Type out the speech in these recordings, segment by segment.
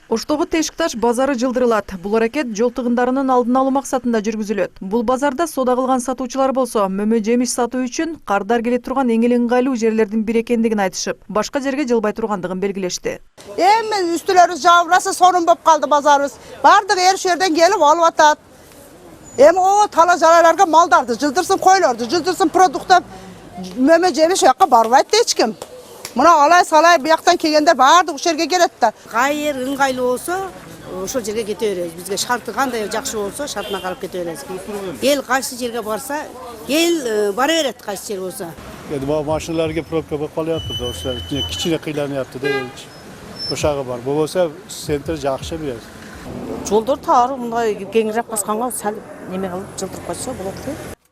Оштогу Тешикташ базары жылдырылат. Бул аракет жол тыгындарынын алдын алуу максатында жүргүзүлөт. Бул базарда соода кылган сатуучулар болсо, мөмө жемиш сатуу үчүн кардар келе турган эң эле ыңгайлуу жерлердин бири экендигин айтышып, башка жерге жылбай тургандыгын белгилешти. Эми үстүлөрүбүз жабыраса сорун болуп калды базарыбыз. Бардык эр жерден келип алып атат. Эми о тала жарайларга малдарды жылдырсын, койлорду жылдырсын, продукттап мөмө жемиш жакка барбайт эч ким. Мына алай салай бияктан келгендер бардык ушул жерге келет да. Кайер ыңгайлуу болсо, ошол жерге кете беребиз. Бизге шарты кандай жакшы болсо, шартына карап кете беребиз. Эл кайсы жерге барса, эл бара берет кайсы жер болсо. Endi bu maşinalarga probka bo'lib qolyapti, o'sha kichkina qiylanyapti-da. O'shaga bor. Bu bo'lsa sentr yaxshi beradi. Жолдор тар, мындай кеңирээк басканга сал неме кылып жылдырып койсо болот.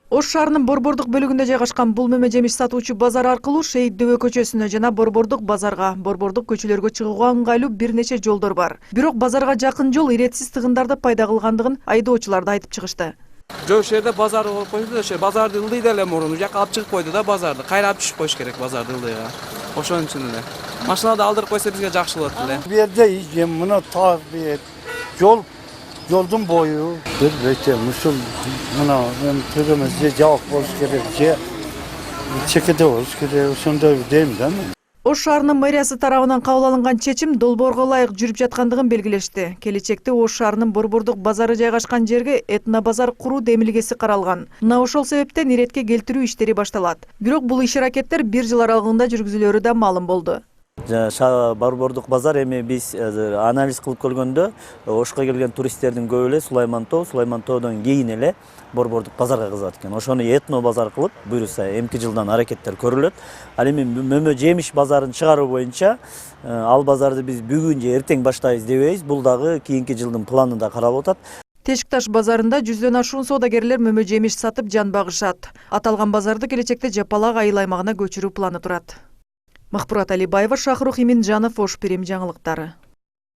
Ош шаарынын Борбордук бөлүгүндө жайгашкан бул мөмө жемиш сатуучу базар аркылуу Шейит Дөбө көчөсүнө жана Борбордук базарга, Борбордук көчөлөргө чыгууга ыңгайлуу бир нече жолдор бар. Бирок базарга жакын жол иретсиз тыгындарды пайда кылгандыгын айдоочулар да айтып чыгышты. Жол жерде базар болуп койду, ошо базарды ылдый деле мурун жака алып чыгып койду да базарды. Кайра алып түшүп коюш керек базарды ылдыйга. Ошонун үчүн эле. Машинада алдырып койсо бизге жакшы болот эле. Bu yerде мына тар жол Yoldun boyu bir bekle musul buna tırımızda cevap olsun gerek çekede olsun gerek sonunda değil mi? Ош шаарынын мэриясы тарабынан кабыл алынган чечим долбоорго ылайык жүрүп жаткандыгын белгилешти. Келечекте Ош шаарынын Борбордук базары жайгашкан жерге этно базар куруу демилгеси каралган. Мына ошол себептен иретке келтирүү иштери башталат. Бирок бул иш-аракеттер бир жыл аралыгында жүргүзүлөрү да маалым болду. Борбордук базар эми биз анализ кылып көргөндө Ошко келген туристтердин көбү эле Сулаймантоодон кийин эле Борбордук базарга кызыгат экен. Ошону этно базар кылып буюрса эмки жылдан аракеттер көрүлөт. Ал эми мөмө жемиш базарын чыгаруу боюнча ал базарды биз бүгүн же эртең баштайбыз дебейбиз. Бул дагы кийинки жылдын планында каралып атат. Тешикташ базарында 100дөн ашуун соодагерлер мөмө жемиш сатып жан багышат. Аталган базарды келечекте Жапалак айыл аймагына көчүрүү планы турат. Махпурат Алибаева, Шахрух Иминжанов, Ош Перим жаңылыктары.